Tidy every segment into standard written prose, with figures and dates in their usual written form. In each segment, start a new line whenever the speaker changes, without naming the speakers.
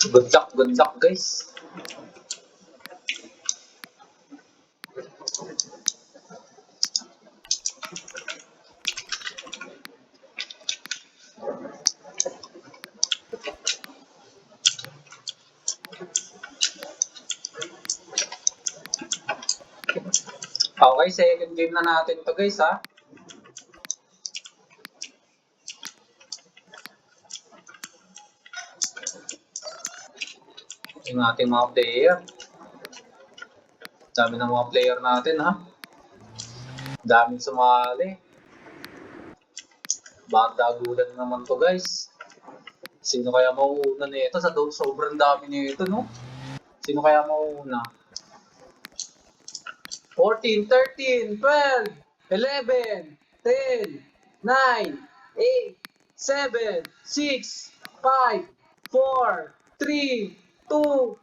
Good luck guys. Okay, second game na natin to guys ha. Yung ating mga player. Dami ng mga player natin ha. Daming sumali. Batagulan naman to guys. Sino kaya mauuna nito? Sobrang dami nito no? Sino kaya mauuna? 14, 13, 12, 11, 10, 9, 8, 7, 6, 5, 4, 3, 2, 1.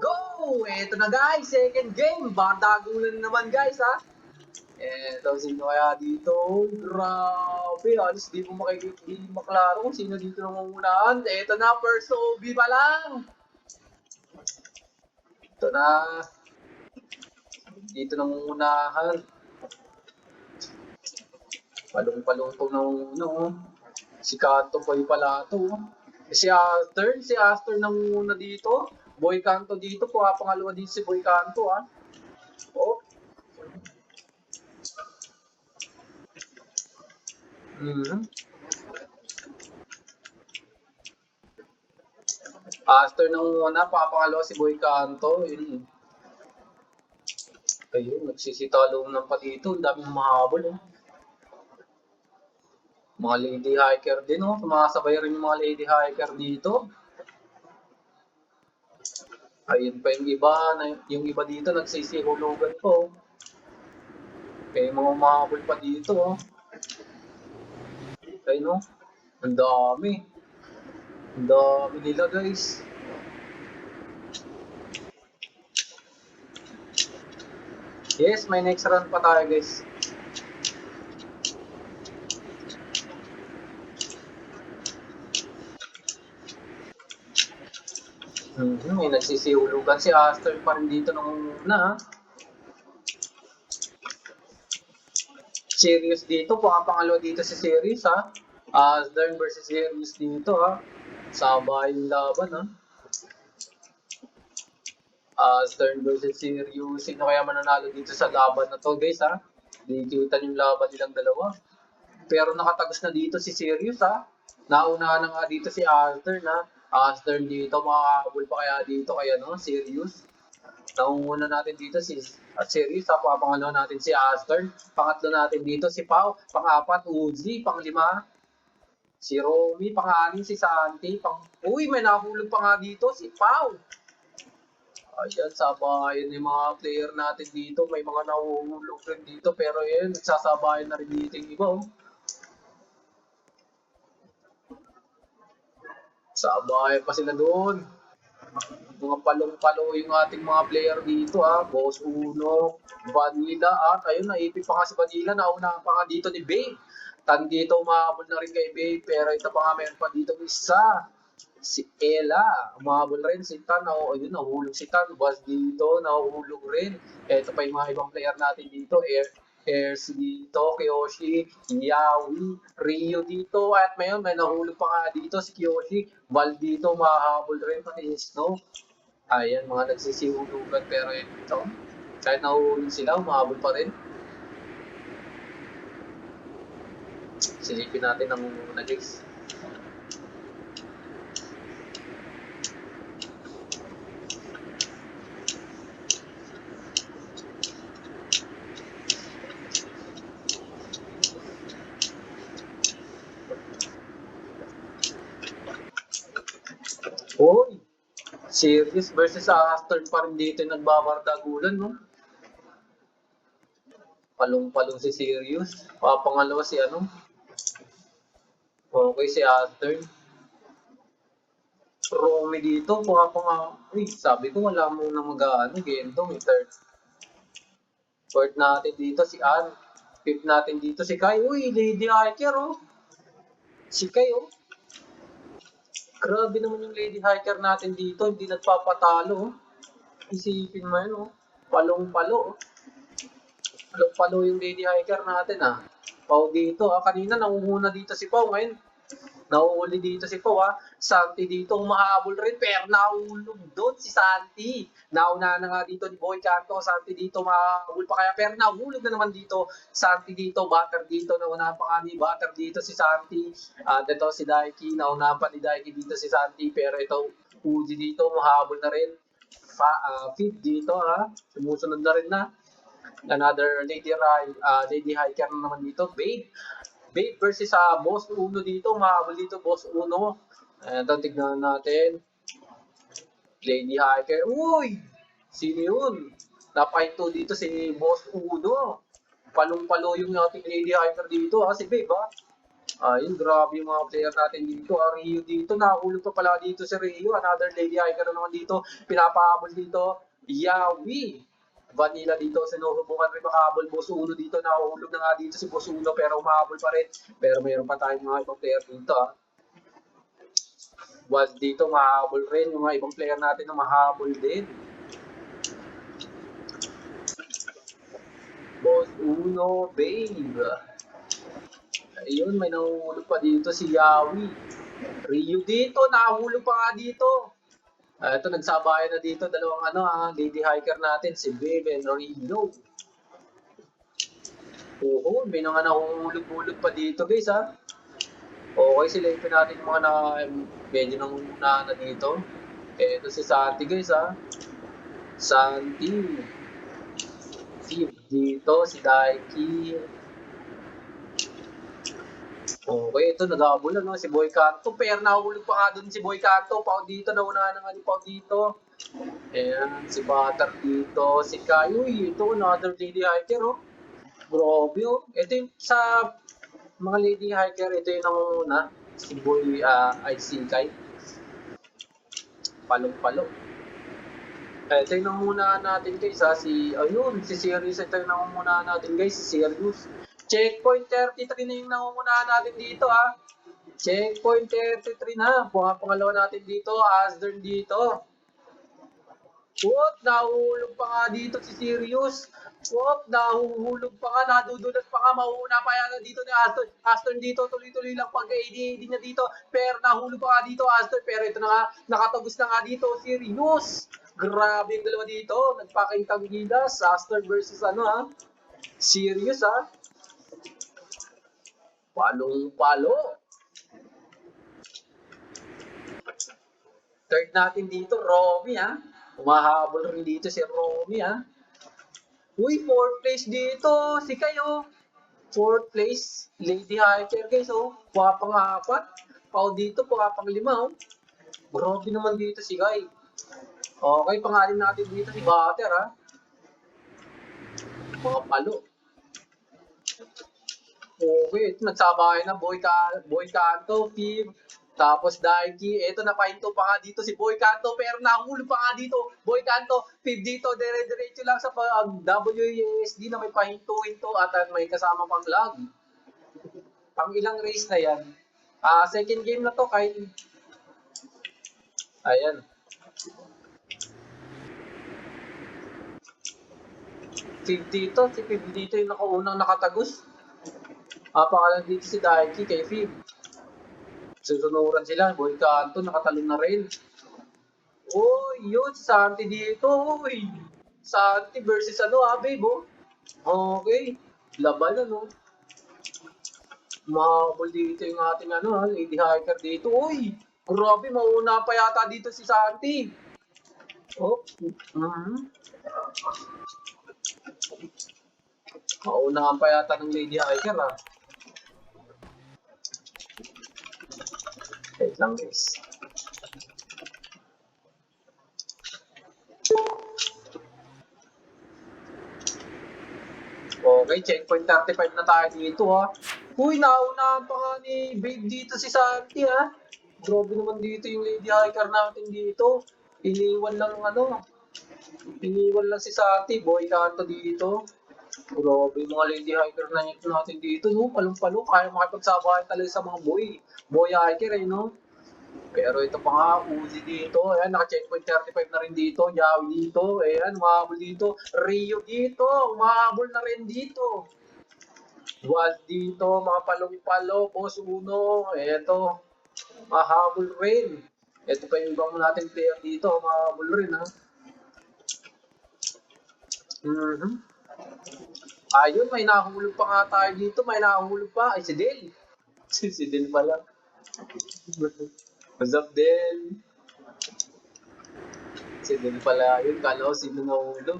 Go! Eto na guys, second game. Batagulan naman guys ha. Eto, sino kaya dito? Grabe, alis di mo maklaro kung sino dito nangungunahan. Eto na, first OB pa lang. Ito na. Dito nangungunahan. Palong-palong no. Si Kanto Boy pala to. Si Astor nangunguna dito. Boy Kanto dito, pangalawa dito si Boy Kanto ha. Oh. Astor nangunguna, pangalawa si Boy Kanto. Yun. Ayun, nagsisitalo pa dito. Ang daming mahabol oh. Mga lady hiker din oh. Sumasabay rin yung mga lady hiker dito. Ayun pa yung iba dito nagsisihulugan po. Kaya mga mahabol pa dito oh. Ayun no. Ang dami. Ang dami nila guys. Yes, may next round pa tayo guys. May nagsisihulugan si Astor pa rin dito nung una. Serious dito, pangalawa dito si Serious ha. Astor versus Serious dito ha. Sabay yung laban ha. Stern versus Sirius. Sino kaya mananalo dito sa laban na to guys ha? Dikitan yung laban nilang dalawa. Pero nakatagos na dito si Sirius ha. Naunahan na nga dito si Arthur na. Stern dito, makakabul pa kaya dito kaya no? Sirius. Naunguna natin dito si Sirius ha. Pangalawa natin si Astern. Pangatlo natin dito si Pau. Pang-apat, Uzi. Pang-lima, si Romy. Pang-anim, si Santi. Uy, may nahulog pa nga dito si Pau. Ayan, sabayan yung mga player natin dito. May mga nahuhulog rin dito. Pero yun, nagsasabayan na rin dito yung iba. Oh. Sabayan pa sila doon. Mga palong-palo yung ating mga player dito. Boss Uno, Vanilla. At ayun, naipit pa nga si Vanilla. Nauna pa nga dito ni Babe. Tan dito, umahabol na rin kay Babe. Pero ito pa nga, meron pa dito isa. Si Ella, umahabol rin si Tan. Ayun, nahulog si Tan. Was dito, nahulog rin. Ito pa yung mga ibang player natin dito. Airs dito, Kiyoshi, Yawi, Rio dito. At mayon, may nahulog pa nga dito si Kiyoshi. Val dito, mahabol rin pa ni Snow. Ayan, mga nagsisihulugan. Pero ito, kahit nahuhulog sila, umahabol pa rin. Silipin natin ang muna guys. Hoy! Serious versus Aston pa rin dito yung nagbabardagulan, no? Palong-palong si Serious. Pangalawa si ano? Okay, si Aston. Romy dito, uy, sabi ko wala mo na mag-ano, Gendo, may third. Fourth natin dito si Ann. Fifth natin dito si Kai. Uy, Lady Hiker, oh. Si Kai, oh. Grabe naman yung Lady Hiker natin dito, hindi nagpapatalo. Oh. Isipin mo yun, oh. Palong-palo. Oh. Palong-palo yung Lady Hiker natin, ah. Pau dito, ah. Kanina nangunguna dito si Pau, ngayon nauuli dito si Pau, ah. Santi dito, umahabol rin, pero nahulog doon si Santi. Nauna na nga dito ni Boy Canto, Santi dito, mahabol pa kaya, pero nahulog na naman dito. Santi dito, butter dito, nauna pa nga ni butter dito si Santi. At ito si Daiki, nauna pa ni Daiki dito si Santi, pero ito, Uji dito, mahabol na rin. Feed dito, ha. Sumusunod na rin na. Another lady hiker na naman dito, Babe. Babe versus Boss Uno dito. Mahabol dito, Boss Uno. Ito, tignan natin. Lady hiker. Uy! Sino yun? Napahinto dito si Boss Uno. Palong-palo yung ating lady hiker dito, ha. Si Babe, ha. Ayun, grabe yung mga player natin dito. Rio dito, nahulog pa pala dito si Rio. Another lady hiker na naman dito. Pinapahabol dito. Yawi. Vanilla dito, sinusubukan rin makahabol. Boss Uno dito, nahulog na nga dito si Boss Uno pero umahabol pa rin. Pero mayroon pa tayong mga ibang player dito. Was dito, mahabol rin. Yung mga ibang player natin na mahabol din. Boss Uno, Babe. Ayun, may nahulog pa dito si Yawi. Rio dito, nahulog pa nga dito. Ito, nagsabayan na dito, dalawang lady hiker natin, si Babe and Rio. Oo, may nga nahulog-hulog pa dito, guys, ha. Okay, silipin natin yung mga medyo nangungunahan na dito. Ito si Santi, guys, ha. Santi. Steve dito, si Daiki. Okay, ito nag-aabol na, no? Si Boy Canto. Pero nahulog pa nga dun si Boy Canto. Pao dito, nauna na nga ni Pao dito. Ayan, si Butter dito. Si Kai. Uy, ito, another lady hiker, oh. Grabe, oh. Ito yung sa mga lady hiker, ito yung nangunguna. Si Boy, si Kai. Palong-palo. Ito yung nangunguna natin, guys, ha. Ayun, si Sirius. Ito yung nangunguna natin, guys, si Sirius. Checkpoint 33 na yung nangungunahan natin dito, ha. Checkpoint 33 na. Pangalawa natin dito. Asdern dito. What? Nahuhulog pa nga dito si Sirius. What? Nahuhulog pa nga. Nadudulas pa nga. Mauuna pa yan dito ni Asdern. Asdern dito. Tuloy-tuloy lang pag-AD niya dito. Pero nahuhulog pa nga dito Asdern. Pero ito na nga. Nakatagos na nga dito. Sirius. Grabe yung dalawa dito. Nagpakitang gilas. Asdern versus Sirius, ha. Palong-palo. Third natin dito, Romy, ha. Umahabol rin dito si Romy, ha. Uy, 4th place dito. Si kayo. 4th place. Lady hiker, guys, oh. Pang-4. Pao dito, pang-5, oh. Grabe naman dito si Guy. Okay, pangalim natin dito si Butter, ha. Mga palo. Okay, ito nagsabayan na Boy Canto, Fib, tapos Daiki. Ito napahinto pa nga dito si Boy Canto pero nahulog pa nga dito. Boy Canto, Fib dito, dire-diretso lang sa WASD na may pahinto-hinto at may kasama pang lag. Pang ilang race na yan. Second game na to kahit ayan. Fib dito, si Fib dito yung nakaunang nakatagos. Pangalan dito si Daiki kay Fib. Susunuran sila. Boy Canto, nakatalon na rin. Oh, yun. Santi dito. Uy. Santi versus babe, oh. Okay. Laban, Mahabol dito yung ating, lady hiker dito. Uy. Grabe, mauna pa yata dito si Santi. Oh. Maunahan pa yata ng lady hiker, ha. Wait lang, guys. Okay, checkpoint 35 na tayo dito, ha. Uy, naunahan pa nga ni Babe dito si Santi, ha. Grabe naman dito yung lady hiker natin dito. Iniwan lang, iniwan lang si Santi. Boy Canto dito. Grabe yung mga lady hiker na natin dito, no? Palong-palo. Kaya makipagsabahan talaga sa mga boy hiker, no? Pero ito pa nga, Uzi dito. Ayan, naka-checkpoint 35 na rin dito. Yawi dito. Ayan, umahabol dito. Rio dito. Umahabol na rin dito. Waz dito, mga palong-palo. Boss Uno. Eto, mahabol rin. Ito pa yung ibang natin player dito. Mahabol rin, ha. Mm-hmm. Ayun, may nahulog pa nga tayo dito. May nahulog pa. Ay, si Del. Si Del pala. What's up, Del? Si Del pala yun. Kala ko sino nahulog.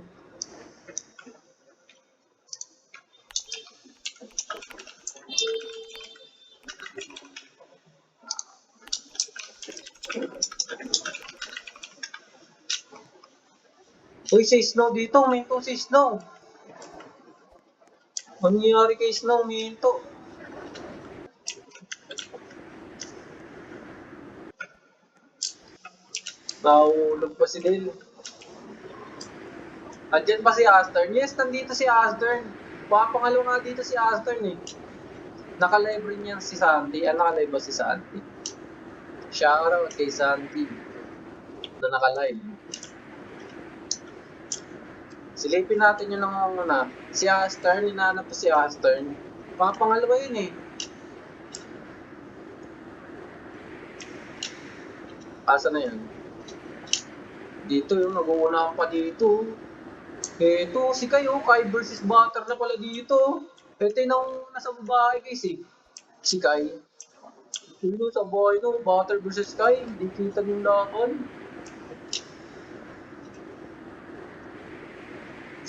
Uy, si Snow dito. Minto si Snow. Ano nangyari kay Snow? Minto. Nahulog pa si Del. Andyan pa si Astern? Yes, nandito si Astern. Papangalo nga dito si Astern eh. Nakalive rin yan si Santi. Ah, nakalive ba si Santi? Shoutout kay Santi na nakalive. Silipin natin yung nangunguna. Si Astern, hinahanap ko si Astern. Papangalawa yun eh. Asa na yan? Dito yung nag-uuna pa dito. Eto, si kayo, Kai versus Butter na pala dito. Ito yung nasa babae guys eh. Si Kai. Ito sa bahay no, Butter versus Kai. Hindi kita yung laban.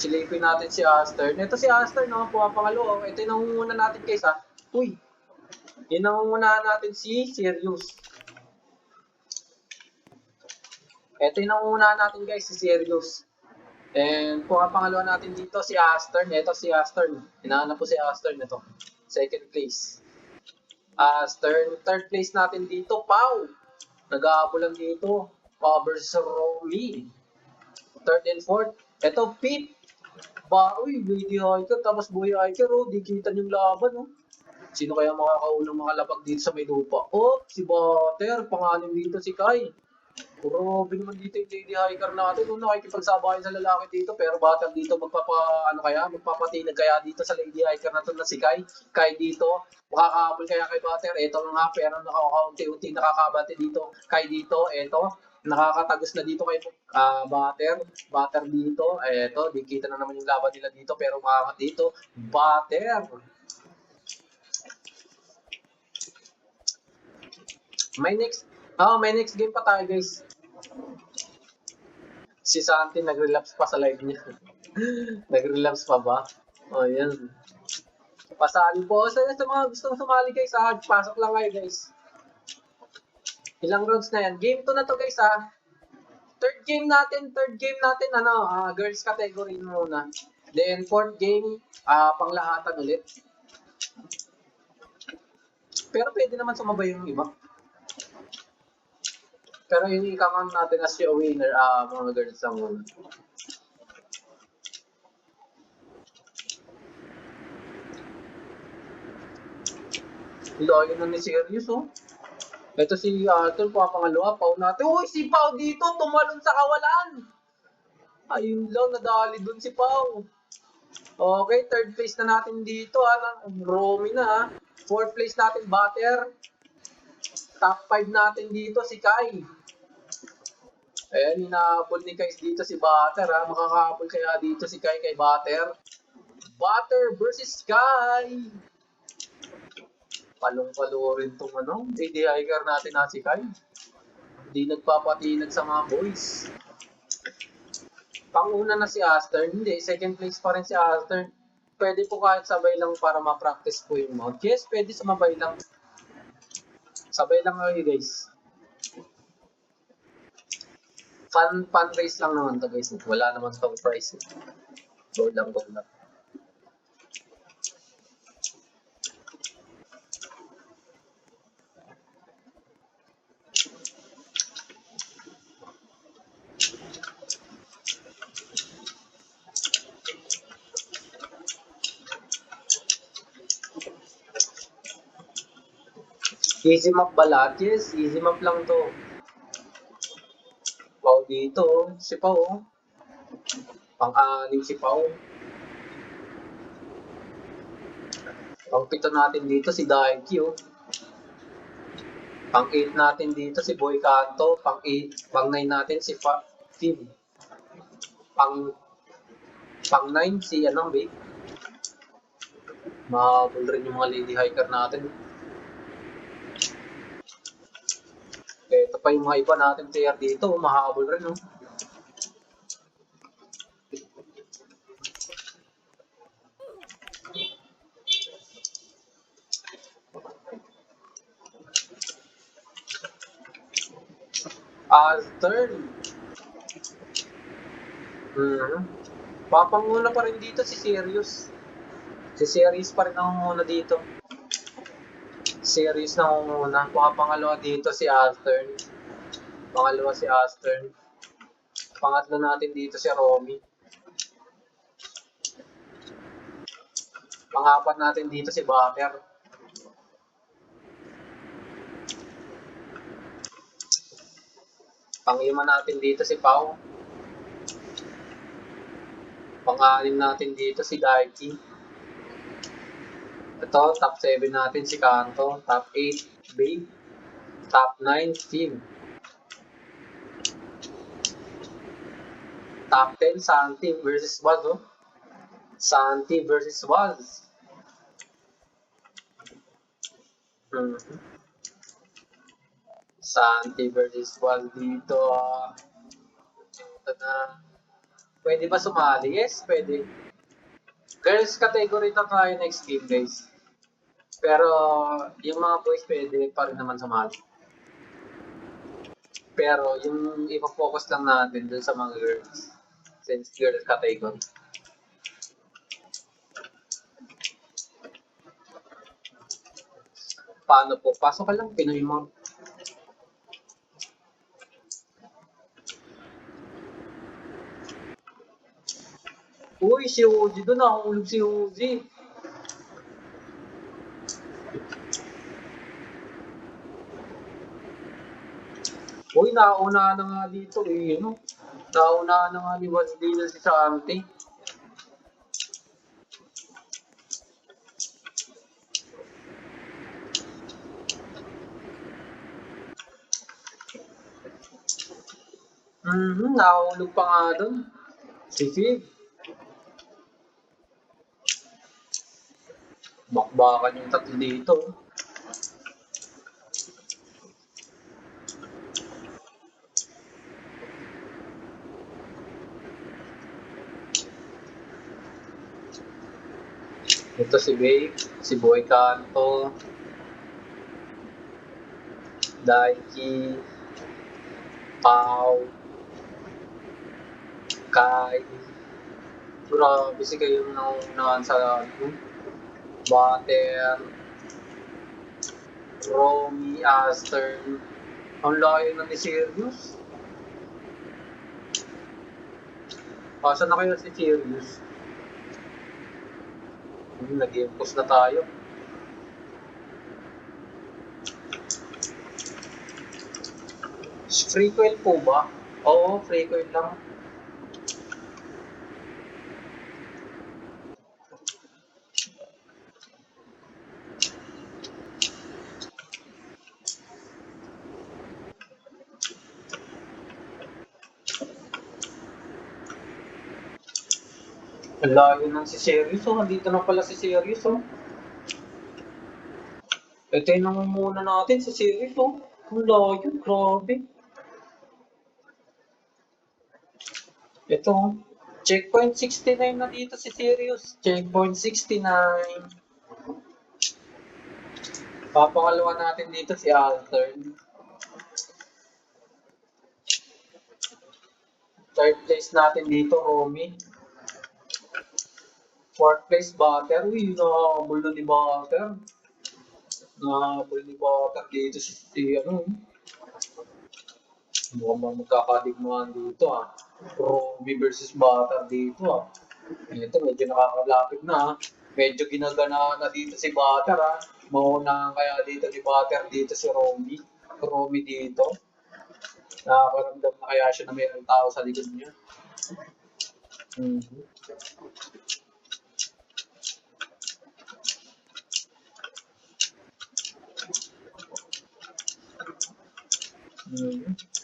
Silipin natin si Astern. Ito si Astern, no? Pumapangalo. Ito yung nangunguna natin guys ha. Uy, yung nangungunahan natin si Sirius. Ito yung nangungunahan natin guys, si Sirius. And pumapangalawa natin dito si Astern. Ito si Astern. Hinahanap po si Astern ito. Second place. Astern. Third place natin dito, Pau. Nag-aabol lang dito. Pau versus Romy. Third and fourth. Ito, Pete. Uy, Lady Hiker, tapos Boy Hiker, oh, di kita yung laban, oh. Sino kaya makakaunang makalapag dito sa may lupa? Oh, si Butter, panganim dito si Kai. Grabe naman dito yung Lady Hiker natin, no, nakikipagsabayan sa lalaki dito, pero Butter dito magpapatinag kaya dito sa Lady Hiker na to na si Kai. Kai dito, makakahabol kaya kay Butter, eto nga, pero nakakaunti-unti nakakabati dito. Kai dito, eto, nakakatagos na dito kay Butter dito, eto, di kita na naman yung laban nila dito, pero makakat dito, Butter. May next game pa tayo guys. Si Santi nag-relapse pa sa live niya. Nag-relapse pa ba? O, yan. Pasali po. Sa mga gustong sumali guys ha, pasok lang kayo guys. Ilang rounds na yan? Game 2 na to guys ha. Third game natin, girls category muna. Then fourth game, panglahatan ulit. Pero pwede naman sumabay yung iba. Pero yung i-count natin as yung winner, mga girls lang muna. Layo na ni Sirius, oh. Ito si Arthur, papangalawa, Pau natin. Uy, si Pau dito, tumalon sa kawalan. Ayun lang, nadali dun si Pau. Okay, third place na natin dito, Romy na, Fourth place natin, Butter. Top 5 natin dito, si Kai. Ayan, hinahabol ni Kai dito si Butter, ha. Makakahabol kaya dito si Kai kay Butter. Butter versus Kai. Palong-palo rin itong Lady Hiker natin na si Kai. Hindi nagpapatinag sa mga boys. Panguna na si Astern. Hindi, second place pa rin si Astern. Pwede po kahit sabay lang para ma-practice po yung mount. Yes, pwede sumabay lang. Sabay lang kayo guys. Fun race lang naman to guys. Wala naman tong price. Go lang. Easy map ba lahat? Yes, easy map lang to. Pau dito, si Pau. Pang-anim si Pau. Pang-pito natin dito si Daiki, oh. Pang-8 natin dito si Boy Canto. Pang-9 natin si Fib. Pang, pang-9 si anong Big. Mahabol rin yung mga lady hiker natin. Ito pa yung mga iba natin player dito, mahabol rin, no? Turn. Papanguna pa rin dito si Sirius. Si Sirius pa rin ang muna dito. Sirius na muna. Pangalawa dito si Astern. Pangalawa si Astern. Pangatlo natin dito si Romy. Pangapat natin dito si Baker. Panglima natin dito si Pau. Pang-anim natin dito si Daiki. Ito, top 7 natin si Kanto. Top 8, Big. Top 9, Fib. Top 10, Santi versus Waz, oh. Santi versus Waz. Santi versus Waz dito. Ito na. Pwede ba sumali? Yes, pwede. Girls category na tayo next game, guys. Pero yung mga boys pwede pa rin naman sumali. Pero yung ipa-focus lang natin dun sa mga girls. Since girls category. Paano po? Pasok ka lang, Pinoy mo. Uy, si Uzi doon, nakahulog si Uzi. Uy, nauna na nga dito eh, no? Nauna na nga ni Wazdina si Santi. Nakahulog pa nga doon. Si Fig. Bakbakan yung tatlo dito. Ito si Babe, si Boy Canto, Daiki, Pau, Kai. Grabe si kayo naunahan sa Butter, Romy, Astern. Ang layo na ni Sirius. Pasa na kayo si Sirius. Nag-impose na tayo. Free coil po ba? Oo, free coil lang. Ang layo ng si Sirius, oh. Nandito na pala si Sirius, oh. Ito yung namumuna natin si Sirius, oh. Ang layo, grabe. Ito, checkpoint 69 na dito si Sirius. Checkpoint 69. Papangalawa natin dito si Altern. Third place natin dito, Romy. Fourth place, Butter. Uy, nakahabol na ni Butter. Nakahabol ni Butter dito si ano. Mukhang magkakadigmaan dito, ah. Romy versus Butter dito, ah. Ito, medyo nakakalapit na, ah. Medyo ginagana na dito si Butter, ah. Maunahan kaya dito ni Butter dito si Romy. Romy dito. Nakakaramdam na kaya siya na mayroong tao sa likod niya. Mhm.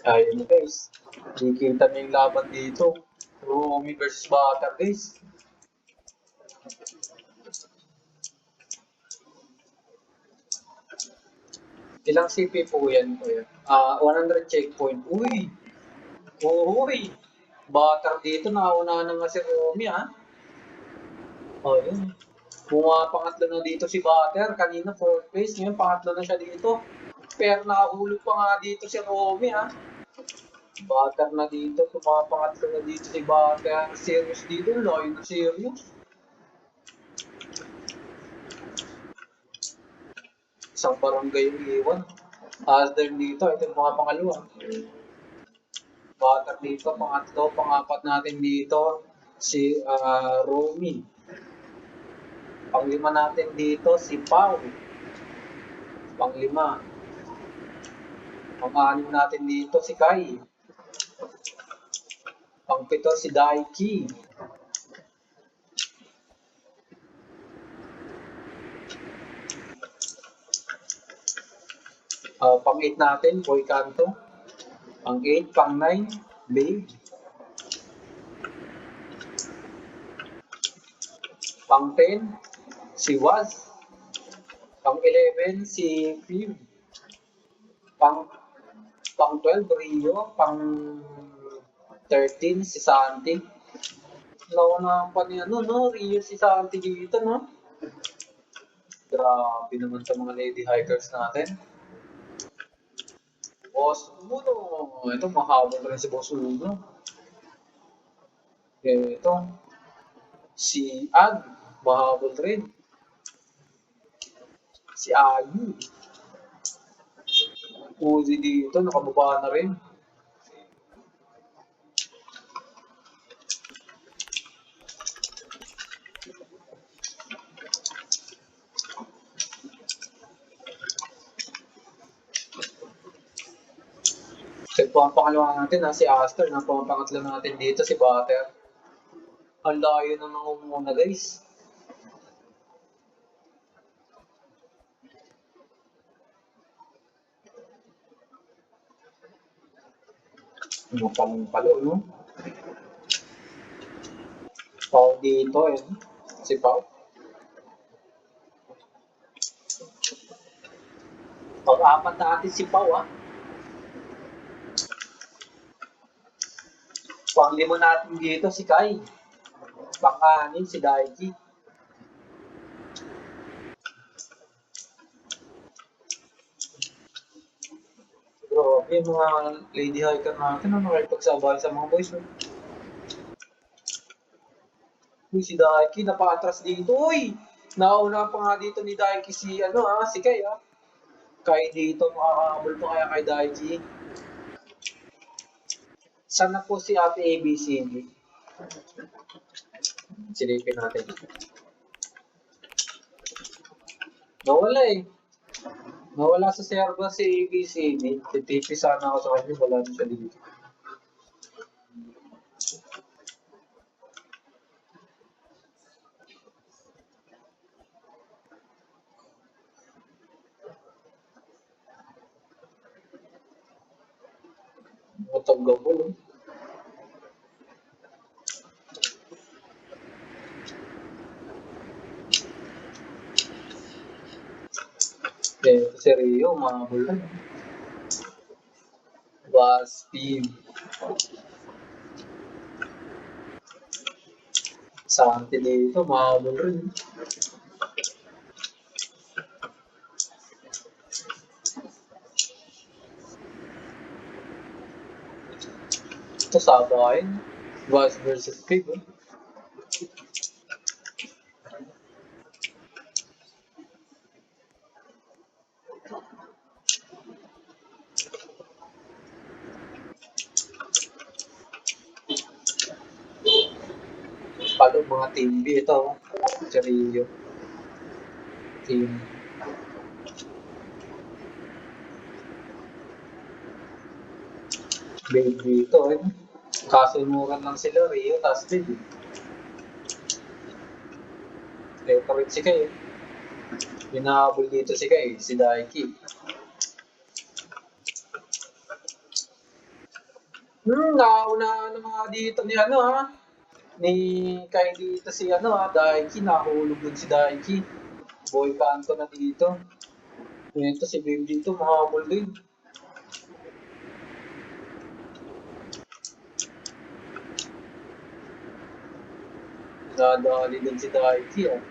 Ayun guys. Kikita na yung laban dito. Romy versus Butter guys. Ilang CP po yan po yan? 100 checkpoint. Uy! Uy! Butter dito, nauna na nga si Romy ha. Ayun. Pumapangatlo na dito si Butter. Kanina 4th place, ngayon pangatlo na siya dito. Pero nakahulog pa nga dito si Romy ha. Butter na dito, pumapangatlo na dito si Butter. Serious dito, layo na serious. Isang barangay yung iwan. Asdem dito, ito yung mga pangalawa. Butter dito, pangatlo, pangapat natin dito, si Romy. Panglima natin dito, si Pau. Panglima. Pang-anim natin dito, si Kai. Pang-pito, si Daiki. Pang-8 natin, Boy Canto. Pang-8, pang-9, Babe. Pang-10, si Waz. Pang-11, si Phil. Pang-12, Rio. Pang-13, si Santi. Nauna pa ni no? Rio si Santi dito, no? Grabe naman sa mga lady hikers natin. Boss Uno. Ito, mahabol rin si Boss Uno. Ito, si Ag. Mahabol rin. Si Ayu. Uzi dito, nakababa na rin. So, ang pangalawa natin, si Aster. Ang pangatlo natin dito, si Butter. Ang layo na nangunguna, guys. Ano palo, no? Pau dito, eh. Si Pau. Pag-apat natin si Pau, ah. Pang-lima natin dito, si Kai. Pang-anin, si Daiji. Grabe, yung mga lady hiker natin, ano kayo pagsabay sa mga boys, no? Uy, si Daiki, napatras dito, uy! Nauna pa nga dito ni Daiki si, si Kai, ah. Kai dito, makakahabol pa kaya kay Daiki. Sana po si Ate ABCD? Silipin natin. Nawala eh. Nawala sa server si ABCD. Titipi sana ako sa kanya, wala na siya dito. Matanggaw ko, no? Si Rio, mahabol lang. Speed. Santi dito, mahabol rin. Ito sabahin. Buzz versus Pig, eh. Palo mga team B ito. Si Rio. Team. Babe dito eh. Kasunuran lang sila, Rio, tas Babe. Ito rin si Kay. Hinahabol dito si Kay, si Daiki. Nauna ng mga dito ni ano ha. Ni Kay dito si ano ha, Daiki. Nahulog dun si Daiki. Boy kanto na dito. Ito si Babe dito, mahabol din. Nadali din si Daiki ah.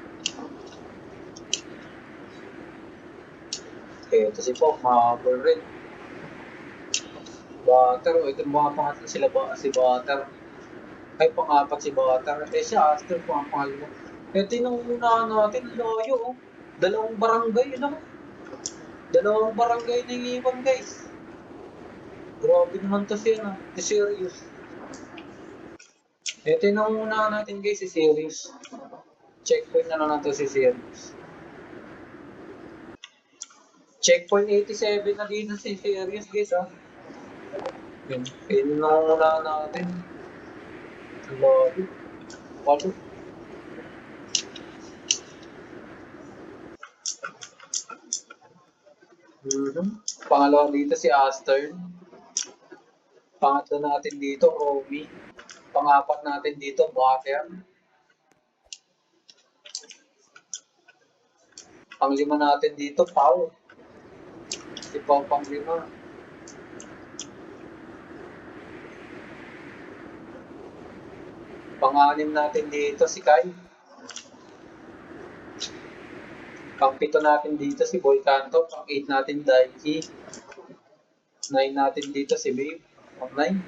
Ito si Pop, mahabol rin. Butter, ito mga pangatlo sila ba, si Butter. Ay, pang-apat si Butter. Si Aster, pang-pangalwa. Ito yung unahan natin, layo oh. Dalawang barangay, ano? Dalawang barangay na iwan, guys. Grabe naman to siya, na. Si Serious. Ito yung unahan natin, guys, si Serious. Checkpoint na lang natin si Serious. Checkpoint 87 na dito si Serious, guys, ha. Yun yung unahan natin. Grabe. Walo. Pangalawa dito si Aster. Pangatlo natin dito, Romy. Pang-apat natin dito, Butter. Pang-lima natin dito, Pau. Si Pau pang-lima. Pang-anim natin dito, si Kai. Pang-pito natin dito, si Boy Canto. Pang-8 natin, Daiki. 9 natin dito, si Babe. Pang-9.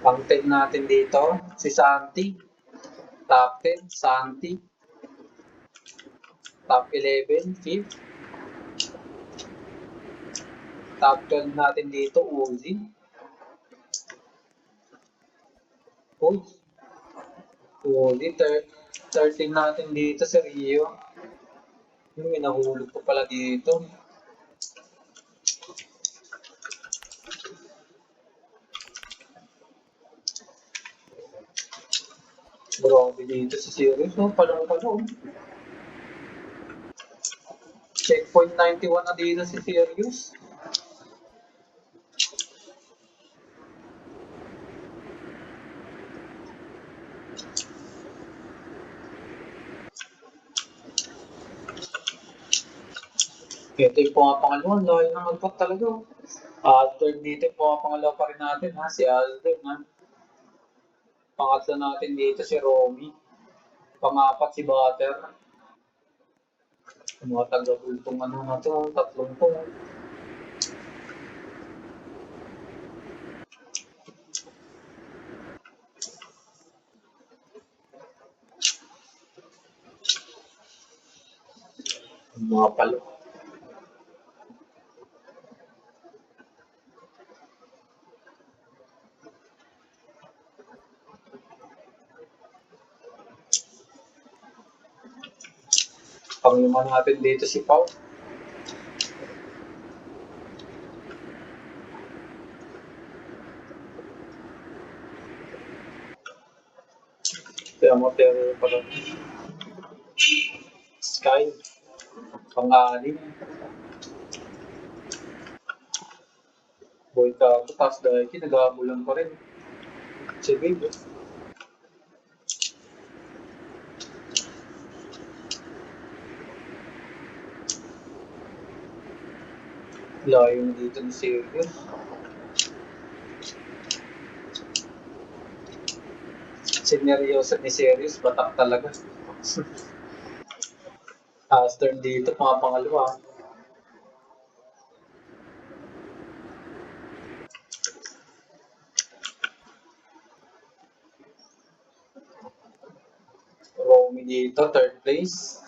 Pang-10 natin dito, si Santi. Top 10, Santi. Top 11, 5th. Top 12 natin dito, Uzi. Uy. Uzi, 13 natin dito, si Rio. Yung nahulog ko pala dito. Grabe dito si Sirius, no? Palong-palong. Checkpoint 91 na dito si Sirius. Ito yung pumapangalawa, dahil na magpat talaga. Third dito yung pumapangalawa pa rin natin, ha? Si Alden, ha? Pangatlo natin dito si Romy. Pangapat si Butter. Mga taga-ultong ano na to, tatlong to. Mga palo. Panglima natin dito si Pau. Kaya mo pala. Sky. Pang-anim. Boy ka, tapos dahil nag-aabulan pa rin. Si Babe, eh. Layo na dito ni Sirius. Sineryoso ni Sirius, batak talaga. Aster dito, mga pangalawa. Romy dito, third place.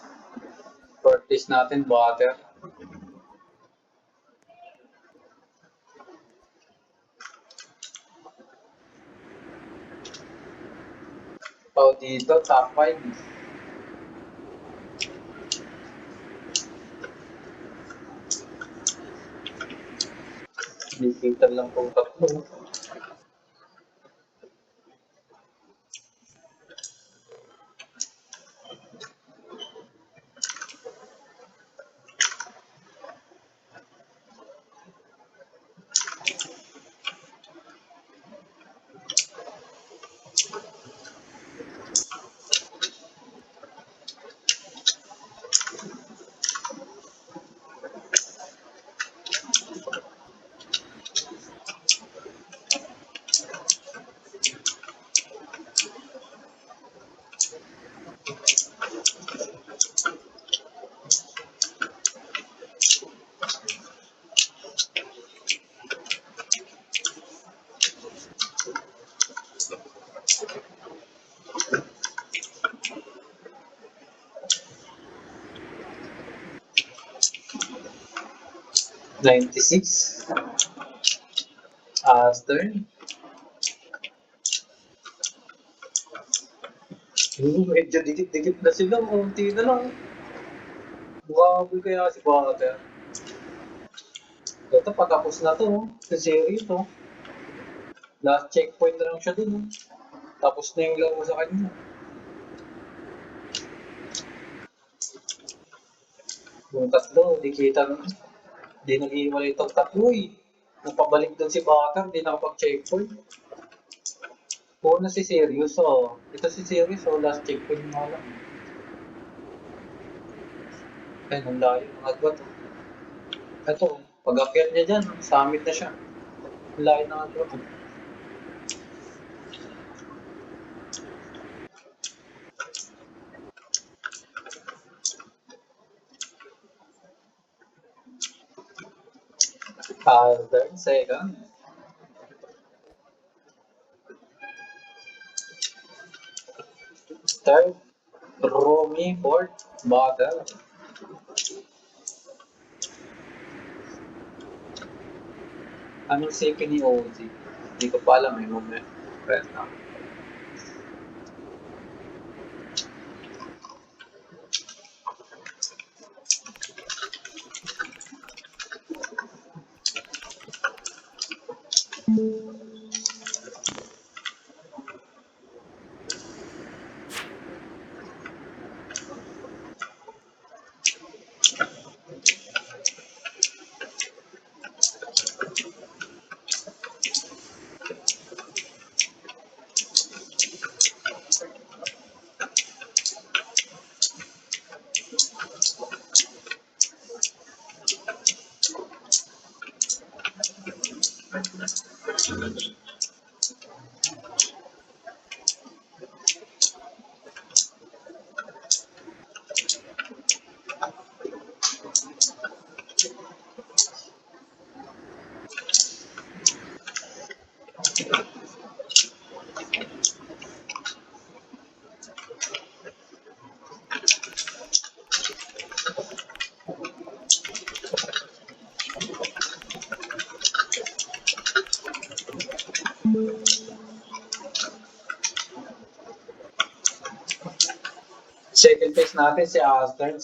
Fourth place natin, Butter. tao dito, top 5. Bigitan lang pong tatlo. 96. Astern. Medyo dikit-dikit na sila. Unti na lang. Buhabol kaya si Butter. Ito, patapos na to. Sa series to. Last checkpoint na lang siya dun. Tapos na yung laro sa kanya. Yung tatlo, di kita. Di nag-iwalay itong tatlo eh. Napabalik dun si Butter, di nakapag-checkpoint. Oo na si Sirius, oh. Ito si Sirius, oh. Last checkpoint nga lang. Ay, ang layo. Ang agwat, oh. Ito, pag-akyat niya dyan, summit na siya. Ang layo ng agwat, oh. Third, second. Third, Romy, fourth, Butter. Anong CP ni OG? Hindi ko pa alam, may moment. Right now. Second place natin si Astern.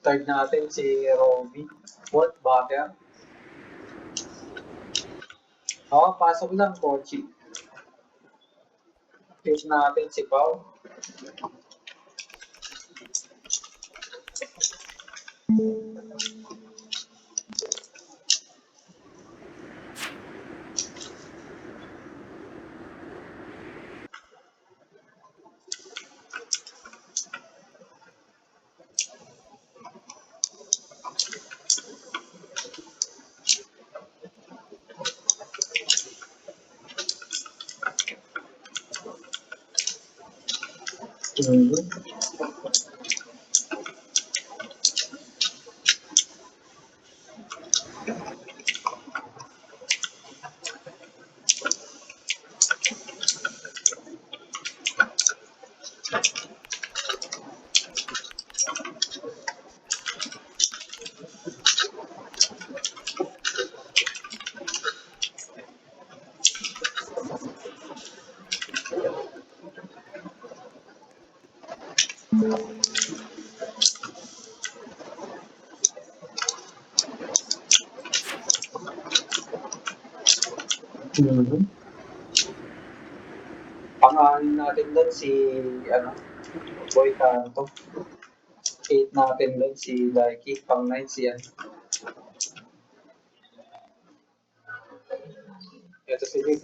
Third natin si Romy. Fourth, Butter. Pasok lang, Kochi. Fifth natin si Pau.
Mhm. Pang-anin natin doon si, ano, Boy Canto. 8 natin doon si Daiki. Pang-9 si, ano. Ito si Vic.